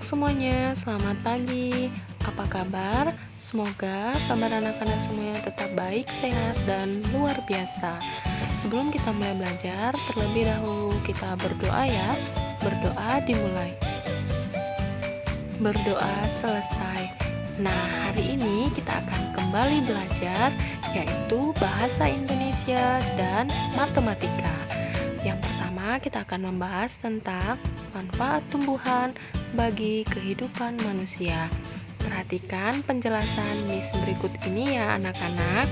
semuanya, selamat pagi. Apa kabar? Semoga kabar anak-anak semuanya tetap baik, sehat, dan luar biasa. Sebelum kita mulai belajar, terlebih dahulu kita berdoa ya. Berdoa dimulai. Berdoa selesai. Nah, hari ini kita akan kembali belajar, yaitu bahasa Indonesia dan matematika. Yang pertama, kita akan membahas tentang manfaat tumbuhan bagi kehidupan manusia. Perhatikan penjelasan Miss berikut ini ya anak-anak.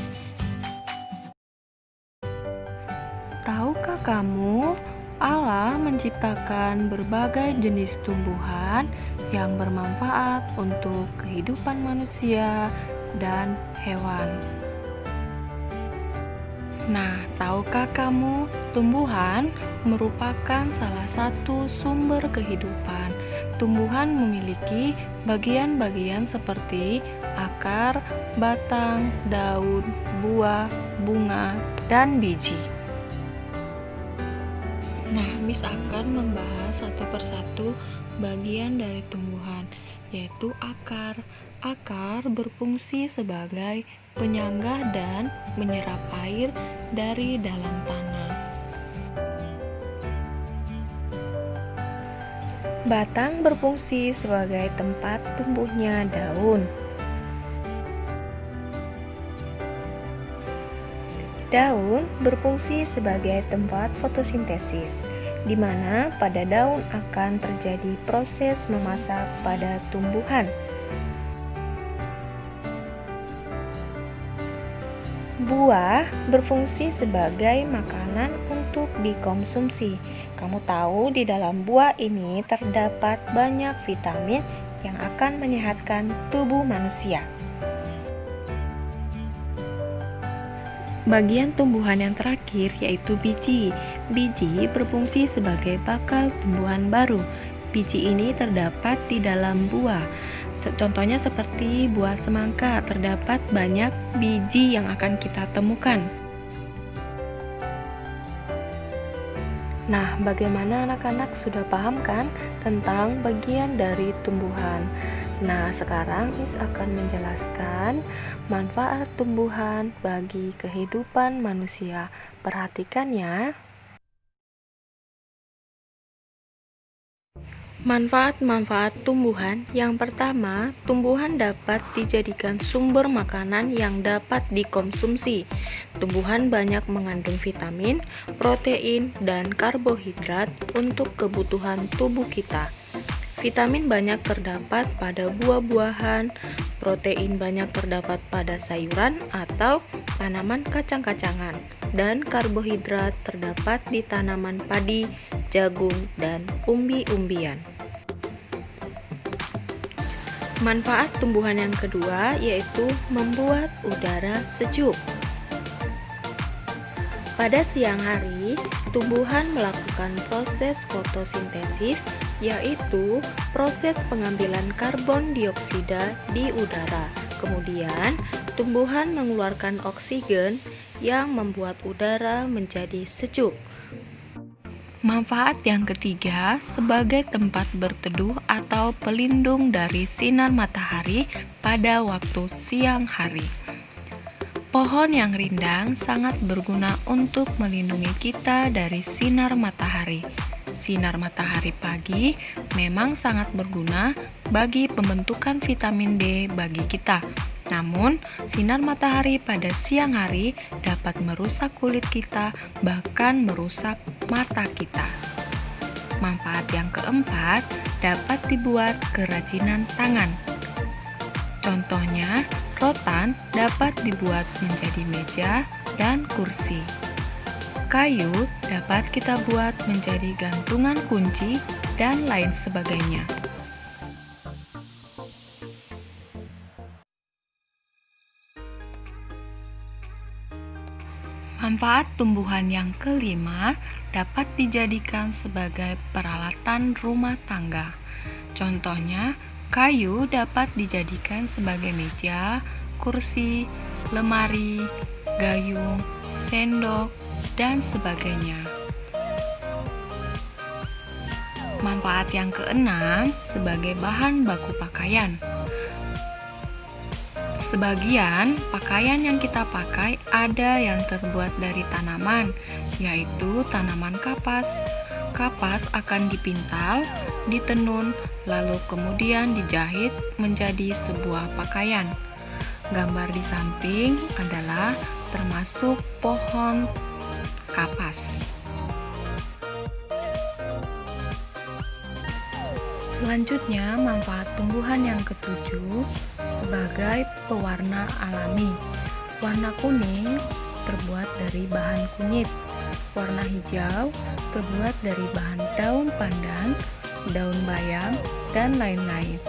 Tahukah kamu, Allah menciptakan berbagai jenis tumbuhan yang bermanfaat untuk kehidupan manusia dan hewan. Nah, tahukah kamu, tumbuhan merupakan salah satu sumber kehidupan. Tumbuhan memiliki bagian-bagian seperti akar, batang, daun, buah, bunga, dan biji. Nah, Miss akan membahas satu persatu bagian dari tumbuhan, yaitu akar. Akar berfungsi sebagai penyangga dan menyerap air dari dalam tanah. Batang berfungsi sebagai tempat tumbuhnya daun. Daun berfungsi sebagai tempat fotosintesis, di mana pada daun akan terjadi proses memasak pada tumbuhan. Buah berfungsi sebagai makanan untuk dikonsumsi. Kamu tahu di dalam buah ini terdapat banyak vitamin yang akan menyehatkan tubuh manusia. Bagian tumbuhan yang terakhir yaitu biji. Biji berfungsi sebagai bakal tumbuhan baru. Biji ini terdapat di dalam buah. Contohnya seperti buah semangka, terdapat banyak biji yang akan kita temukan. Nah, bagaimana anak-anak sudah paham kan tentang bagian dari tumbuhan? Nah, sekarang Miss akan menjelaskan manfaat tumbuhan bagi kehidupan manusia. Perhatikan ya. Manfaat-manfaat tumbuhan. Yang pertama, tumbuhan dapat dijadikan sumber makanan yang dapat dikonsumsi. Tumbuhan banyak mengandung vitamin, protein, dan karbohidrat untuk kebutuhan tubuh kita. Vitamin banyak terdapat pada buah-buahan, protein banyak terdapat pada sayuran atau tanaman kacang-kacangan, dan karbohidrat terdapat di tanaman padi, jagung, dan umbi-umbian. Manfaat tumbuhan yang kedua yaitu membuat udara sejuk. Pada siang hari, tumbuhan melakukan proses fotosintesis, yaitu proses pengambilan karbon dioksida di udara. Kemudian, tumbuhan mengeluarkan oksigen yang membuat udara menjadi sejuk. Manfaat yang ketiga, sebagai tempat berteduh atau pelindung dari sinar matahari pada waktu siang hari. Pohon yang rindang sangat berguna untuk melindungi kita dari sinar matahari. Sinar matahari pagi memang sangat berguna bagi pembentukan vitamin D bagi kita. Namun, sinar matahari pada siang hari dapat merusak kulit kita, bahkan merusak mata kita. Manfaat yang keempat, dapat dibuat kerajinan tangan. Contohnya, rotan dapat dibuat menjadi meja dan kursi. Kayu dapat kita buat menjadi gantungan kunci dan lain sebagainya. Manfaat tumbuhan yang kelima dapat dijadikan sebagai peralatan rumah tangga. Contohnya, kayu dapat dijadikan sebagai meja, kursi, lemari, gayung, sendok, dan sebagainya. Manfaat yang keenam sebagai bahan baku pakaian. Sebagian pakaian yang kita pakai ada yang terbuat dari tanaman, yaitu tanaman kapas. Kapas akan dipintal, ditenun, lalu kemudian dijahit menjadi sebuah pakaian. Gambar di samping adalah termasuk pohon kapas. Selanjutnya, manfaat tumbuhan yang ketujuh sebagai pewarna alami. Warna kuning terbuat dari bahan kunyit. Warna hijau terbuat dari bahan daun pandan, daun bayam, dan lain-lain.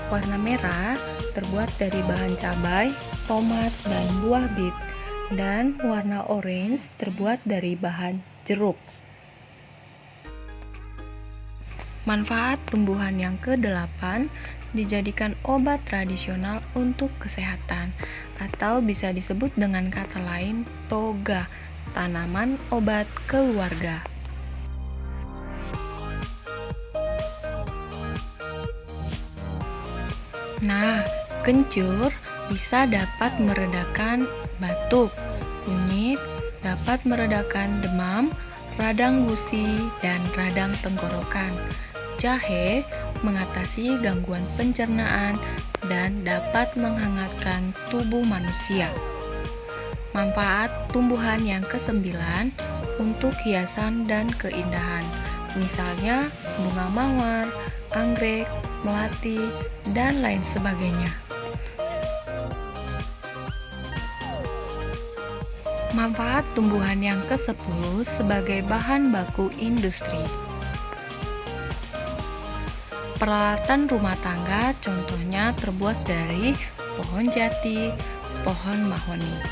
Warna merah terbuat dari bahan cabai, tomat, dan buah bit. Dan warna orange terbuat dari bahan jeruk. Manfaat tumbuhan yang ke-8 dijadikan obat tradisional untuk kesehatan, atau bisa disebut dengan kata lain toga, tanaman obat keluarga. Nah, kencur bisa dapat meredakan batuk, kunyit dapat meredakan demam, radang gusi, dan radang tenggorokan. Jahe mengatasi gangguan pencernaan dan dapat menghangatkan tubuh manusia. Manfaat tumbuhan yang ke-9 untuk hiasan dan keindahan, misalnya bunga mawar, anggrek, melati, dan lain sebagainya. Manfaat tumbuhan yang ke-10 sebagai bahan baku industri. Peralatan rumah tangga contohnya terbuat dari pohon jati, pohon mahoni.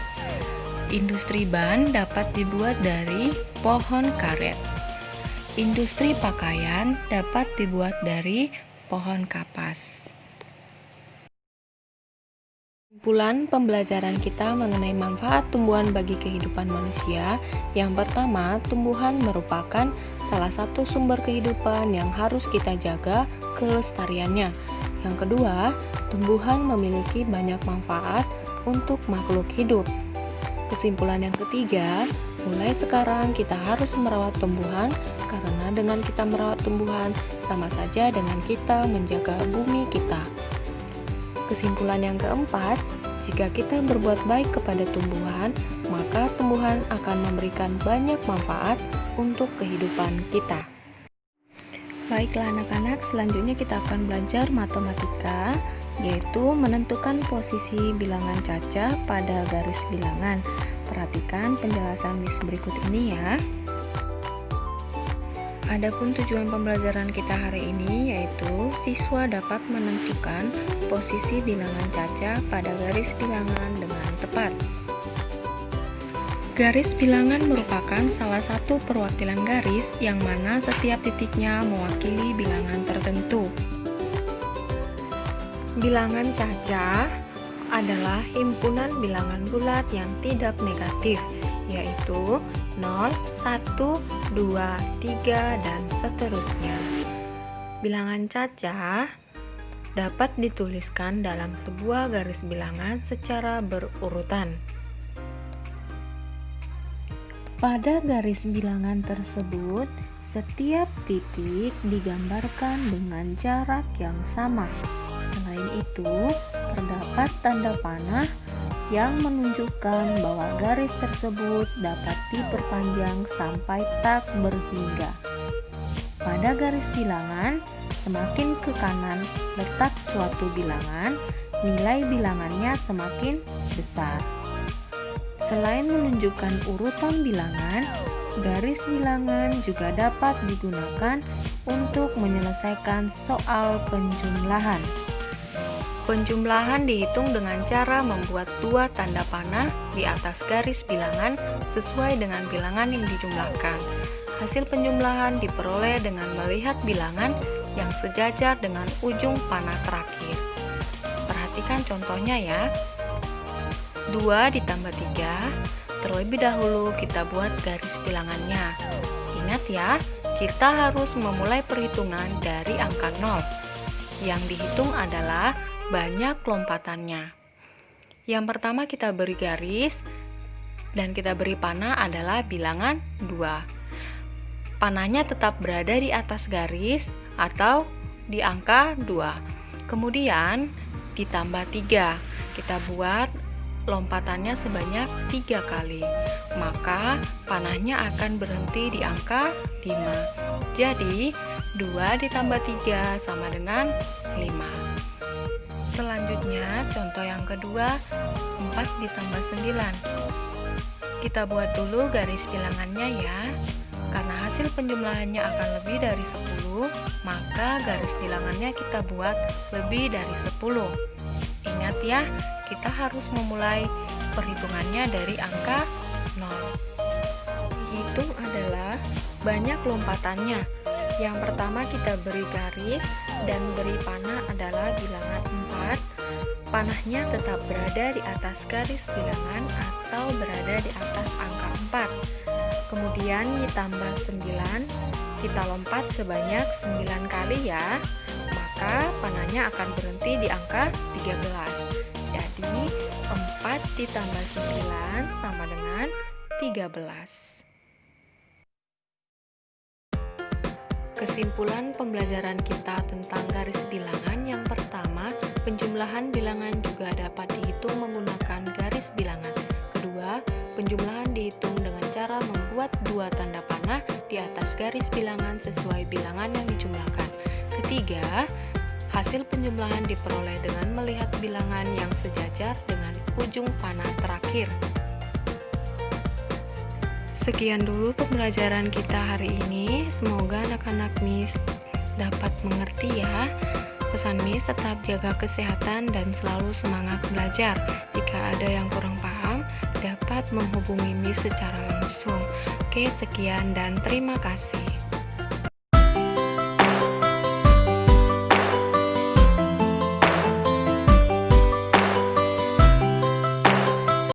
Industri ban dapat dibuat dari pohon karet. Industri pakaian dapat dibuat dari pohon kapas. Kesimpulan pembelajaran kita mengenai manfaat tumbuhan bagi kehidupan manusia. Yang pertama, tumbuhan merupakan salah satu sumber kehidupan yang harus kita jaga kelestariannya. Yang kedua, tumbuhan memiliki banyak manfaat untuk makhluk hidup. Kesimpulan yang ketiga, mulai sekarang kita harus merawat tumbuhan, karena dengan kita merawat tumbuhan sama saja dengan kita menjaga bumi kita. Kesimpulan yang keempat, jika kita berbuat baik kepada tumbuhan, maka tumbuhan akan memberikan banyak manfaat untuk kehidupan kita. Baiklah anak-anak, selanjutnya kita akan belajar matematika, yaitu menentukan posisi bilangan caca pada garis bilangan. Perhatikan penjelasan berikut ini ya. Adapun tujuan pembelajaran kita hari ini yaitu siswa dapat menentukan posisi bilangan caca pada garis bilangan dengan tepat. Garis bilangan merupakan salah satu perwakilan garis yang mana setiap titiknya mewakili bilangan tertentu. Bilangan caca adalah himpunan bilangan bulat yang tidak negatif, yaitu 0, 1, 2, 3, dan seterusnya. Bilangan caca dapat dituliskan dalam sebuah garis bilangan secara berurutan. Pada garis bilangan tersebut, setiap titik digambarkan dengan jarak yang sama. Selain itu, terdapat tanda panah yang menunjukkan bahwa garis tersebut dapat diperpanjang sampai tak berhingga. Pada garis bilangan, semakin ke kanan letak suatu bilangan, nilai bilangannya semakin besar. Selain menunjukkan urutan bilangan, garis bilangan juga dapat digunakan untuk menyelesaikan soal penjumlahan. Penjumlahan dihitung dengan cara membuat dua tanda panah di atas garis bilangan sesuai dengan bilangan yang dijumlahkan. Hasil penjumlahan diperoleh dengan melihat bilangan yang sejajar dengan ujung panah terakhir. Perhatikan contohnya ya. 2 ditambah 3, terlebih dahulu kita buat garis bilangannya. Ingat ya, kita harus memulai perhitungan dari angka 0. Yang dihitung adalah banyak lompatannya. Yang pertama kita beri garis dan kita beri panah adalah bilangan 2. Panahnya tetap berada di atas garis atau di angka 2. Kemudian ditambah 3. Kita buat lompatannya sebanyak 3 kali. Maka panahnya akan berhenti di angka 5. Jadi 2 ditambah 3 sama dengan 5. Selanjutnya contoh yang kedua, 4 ditambah 9. Kita buat dulu garis bilangannya ya. Karena hasil penjumlahannya akan lebih dari 10, maka garis bilangannya kita buat lebih dari 10. Ingat ya, kita harus memulai perhitungannya dari angka 0. Hitung adalah banyak lompatannya. Yang pertama kita beri garis dan beri panah adalah bilangan 4. Panahnya tetap berada di atas garis bilangan atau berada di atas angka 4. Kemudian ditambah 9, kita lompat sebanyak 9 kali ya. Maka panahnya akan berhenti di angka 13. Jadi 4 ditambah 9 sama dengan 13. Kesimpulan pembelajaran kita tentang garis bilangan yang pertama, penjumlahan bilangan juga dapat dihitung menggunakan garis bilangan. Kedua, penjumlahan dihitung dengan cara membuat 2 tanda panah di atas garis bilangan sesuai bilangan yang dijumlahkan. Ketiga, hasil penjumlahan diperoleh dengan melihat bilangan yang sejajar dengan ujung panah terakhir. Sekian dulu pembelajaran kita hari ini. Semoga anak-anak Miss dapat mengerti ya. Pesan Miss tetap jaga kesehatan dan selalu semangat belajar. Jika ada yang kurang paham, dapat menghubungi Miss secara langsung. Oke, sekian dan terima kasih.